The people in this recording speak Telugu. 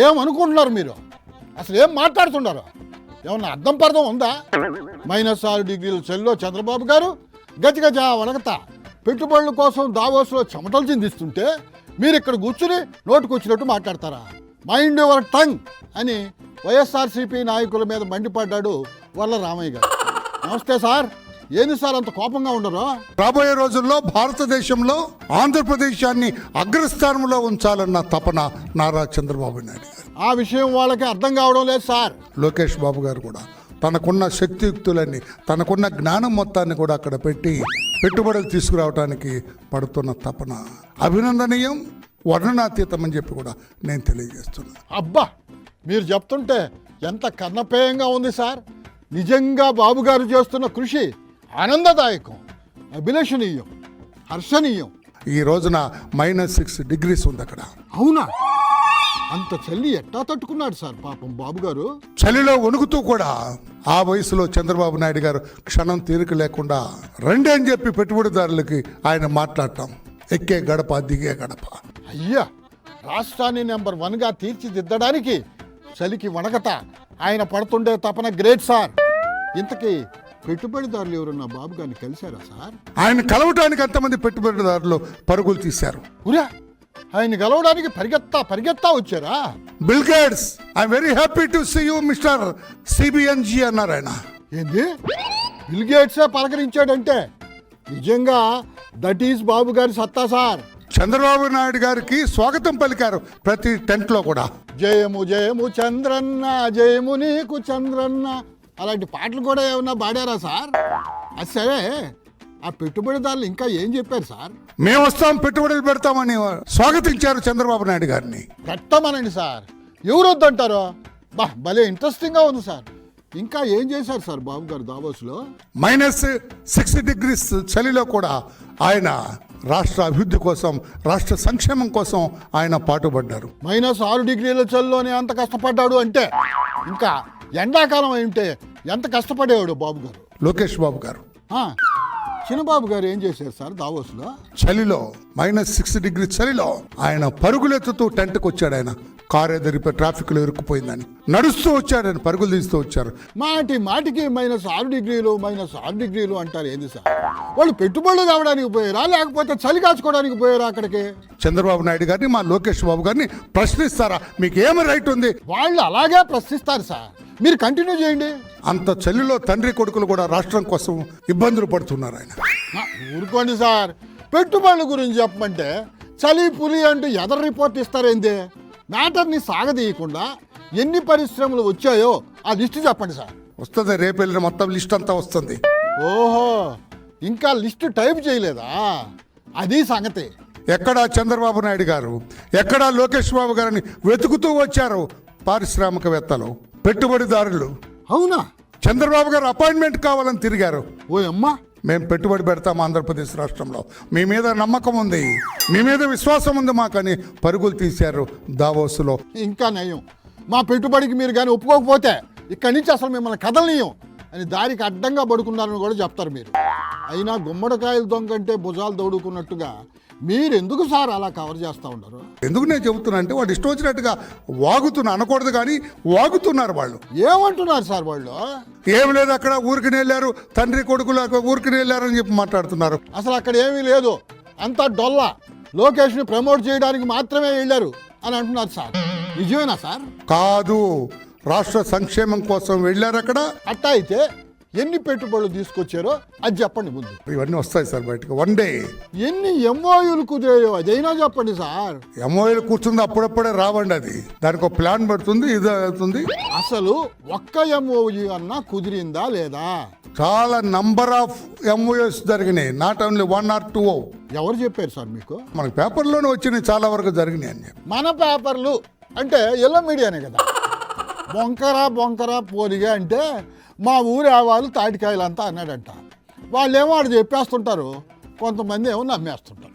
ఏమనుకుంటున్నారు మీరు? అసలు ఏం మాట్లాడుతున్నారు? ఏమన్నా అర్థం పర్థం ఉందా? -6 డిగ్రీల చలిలో చంద్రబాబు గారు గజగజ వణకతా పెట్టుబడుల కోసం దావోస్లో చెమటలు చిందిస్తుంటే మీరు ఇక్కడ కూర్చుని నోటుకొచ్చినట్టు మాట్లాడతారా? మైండ్ యువర్ టంగ్ అని వైఎస్ఆర్సీపీ నాయకుల మీద మండిపడ్డాడు వల్ల రామయ్య గారు. నమస్తే సార్. ఏంది సార్ అంత కోపంగా ఉండరు? రాబోయే రోజుల్లో భారతదేశంలో ఆంధ్రప్రదేశాన్ని అగ్రస్థానంలో ఉంచాలన్న తపన నారా చంద్రబాబు నాయుడు గారు. ఆ విషయం వాళ్ళకి అర్థం కావడం లేదు సార్. లోకేష్ బాబు గారు కూడా తనకున్న శక్తియుక్తులన్నీ, తనకున్న జ్ఞానం మొత్తాన్ని కూడా అక్కడ పెట్టి పెట్టుబడులు తీసుకురావడానికి పడుతున్న తపన అభినందనీయం, వర్ణనాతీతం అని చెప్పి కూడా నేను తెలియజేస్తున్నాను. అబ్బా, మీరు చెప్తుంటే ఎంత కన్నపేయంగా ఉంది సార్. నిజంగా బాబు గారు చేస్తున్న కృషి ఆనందదాయకం, అభిలషణీయం, హర్షణీయం. ఈ రోజున -6 డిగ్రీస్ ఉంది అక్కడ. అవునా? అంత చలి ఎట్టా తట్టుకున్నాడు సార్ పాపం బాబు గారు? చలిలో వణుకుతూ కూడా ఆ వయసులో చంద్రబాబు నాయుడు గారు క్షణం తీరిక లేకుండా రండి అని చెప్పి పెట్టుబడిదారులకి ఆయన మాట్లాడటం, ఎక్కే గడప దిగే గడప. అయ్యా, రాష్ట్రాన్ని నెంబర్ 1గా తీర్చిదిద్దడానికి చలికి వణకత ఆయన పడుతుండే తపన గ్రేట్ సార్. ఇంతకీ పెట్టుబడిదారులు ఎవరన్నా బాబు గారిని కలిశారా సార్? ఆయన కలవటానికి అంతమంది పెట్టుబడిదారులు పరుగులు తీశారు. ఉరా, ఆయన కలవడానికి పరిగెత్తా వచ్చారా? Bill gates, I very happy to see you mister సిబిఎన్జి అన్నారు ఆయన. ఏంది? బిల్ గేట్సే పలకరించాడంటే నిజంగా దట్ ఈస్ బాబు గారి సత్తా సార్. చంద్రబాబు నాయుడు గారికి స్వాగతం పలికారు ప్రతి టెంట్ లో కూడా. జయము జయము చంద్రన్న, జయము నీకు చంద్రన్న, అలాంటి పాటలు కూడా ఏమన్నా పాడారా సార్? అది సరే, ఆ పెట్టుబడిదారులు ఇంకా ఏం చెప్పారు సార్? మేము వస్తాం, పెట్టుబడులు పెడతామని స్వాగతించారు చంద్రబాబు నాయుడు గారిని. పెట్టమనండి సార్, ఎవరు వద్దంటారో? భలే ఇంట్రెస్టింగ్గా ఉంది సార్. ఇంకా ఏం చేశారు సార్ బాబు గారు దావోస్లో? -6 డిగ్రీస్ చలిలో కూడా ఆయన రాష్ట్ర అభివృద్ధి కోసం, రాష్ట్ర సంక్షేమం కోసం ఆయన పాటుపడ్డారు. -6 డిగ్రీల చలిలోనే అంత కష్టపడ్డాడు అంటే ఇంకా ఎండాకాలం అయింటే ఎంత కష్టపడేవాడు బాబు గారు? లోకేష్ బాబు గారు. చిన్నబాబు గారు ఏం చేశారు సార్ దావోస్లో? చలిలో -6 డిగ్రీ చలిలో ఆయన పరుగులెత్తుతూ టెంట్కి వచ్చాడు. ఆయన కారు ఎదిరిపోయి ట్రాఫిక్లో ఇరుక్కుపోయిందని నడుస్తూ వచ్చాడు, ఆయన పరుగులు తీస్తూ వచ్చారు. మాటికి -6 డిగ్రీలు అంటారు. ఏంది సార్, వాళ్ళు పెట్టుబడులు రావడానికి పోయారా లేకపోతే చలి కాచుకోవడానికి పోయారా అక్కడికి? చంద్రబాబు నాయుడు గారిని, మా లోకేష్ బాబు గారిని ప్రశ్నిస్తారా? మీకు ఏమి రైట్ ఉంది? వాళ్ళు అలాగే ప్రశ్నిస్తారు సార్, మీరు కంటిన్యూ చేయండి. అంత చలిలో తండ్రి కొడుకులు కూడా రాష్ట్రం కోసం ఇబ్బందులు పడుతున్నారు. ఆయన ఊరుకోండి సార్, పెట్టుబడుల గురించి చెప్పమంటే చలి పులి అంటూ ఎదర్ రిపోర్ట్ ఇస్తారేంది? మ్యాటర్ని సాగదీయకుండా ఎన్ని పరిశ్రమలు వచ్చాయో ఆ లిస్టు చెప్పండి సార్. వస్తుంది, రేపు వెళ్ళిన మొత్తం లిస్ట్ అంతా వస్తుంది. ఓహో, ఇంకా లిస్టు టైప్ చేయలేదా? అది సంగతి. ఎక్కడా చంద్రబాబు నాయుడు గారు, ఎక్కడా లోకేష్ బాబు గారిని వెతుకుతూ వచ్చారు పారిశ్రామికవేత్తలు, పెట్టుబడిదారులు. అవునా? చంద్రబాబు గారు అపాయింట్మెంట్ కావాలని తిరిగారు. ఓ అమ్మా, మేము పెట్టుబడి పెడతాం ఆంధ్రప్రదేశ్ రాష్ట్రంలో, మీ మీద నమ్మకం ఉంది, మీ మీద విశ్వాసం ఉంది మాకని పరుగులు తీశారు దావోస్లో. ఇంకా నయం, మా పెట్టుబడికి మీరు కానీ ఒప్పుకోకపోతే ఇక్కడి నుంచి అసలు మిమ్మల్ని కదలనీయం అని దారికి అడ్డంగా పడుకున్నారని కూడా చెప్తారు మీరు. అయినా గుమ్మడికాయలు దొంగంటే భుజాలు దౌడుకున్నట్టుగా మీరెందుకు సార్ అలా కవర్ చేస్తూ ఉండరు? ఎందుకు నేను చెబుతున్నా అంటే, వాడు ఇష్టం వచ్చినట్టుగా వాగుతున్నా అనకూడదు కానీ వాగుతున్నారు వాళ్ళు. ఏమంటున్నారు సార్ వాళ్ళు? ఏం లేదు, అక్కడ ఊరికి వెళ్ళారు, తండ్రి కొడుకులు ఊరికి వెళ్ళారు అని చెప్పి మాట్లాడుతున్నారు. అసలు అక్కడ ఏమీ లేదు, అంతా డొల్లా. లోకేష్ని ప్రమోట్ చేయడానికి మాత్రమే వెళ్ళారు అని అంటున్నారు సార్. నిజమేనా సార్? కాదు, రాష్ట్ర సంక్షేమం కోసం వెళ్ళారు అక్కడ. అట్టా అయితే ఎన్ని పెట్టుబడులు తీసుకొచ్చారో అది చెప్పండి ముందు. ఇవన్నీ వస్తాయి సార్ బయటకు వన్ డే. ఎన్ని ఎంఓయూలు కుదిరాయో అదైనా చెప్పండి సార్. ఎంఓయూలు కూర్చుంది అప్పుడప్పుడే రావండి, అది దానికి ఒక ప్లాన్ పడుతుంది, ఇది అవుతుంది. అసలు ఒక్క ఎంఓయూ అన్నా కుదిరిందా లేదా? చాలా నంబర్ ఆఫ్ ఎంఓయూస్ జరిగినాయి, నాట్ ఓన్లీ 1 or 2. ఎవరు చెప్పారు సార్ మీకు? మనకి పేపర్లోనే వచ్చినాయి, చాలా వరకు జరిగినాయి అని. మన పేపర్లు అంటే ఎల్లో మీడియానే కదా. బొంకరా పోలిగా అంటే మా ఊరి ఆవాలు తాటికాయలు అంతా అన్నాడంట. వాళ్ళేమో అటు చెప్పేస్తుంటారు, కొంతమంది ఏమో నమ్మేస్తుంటారు.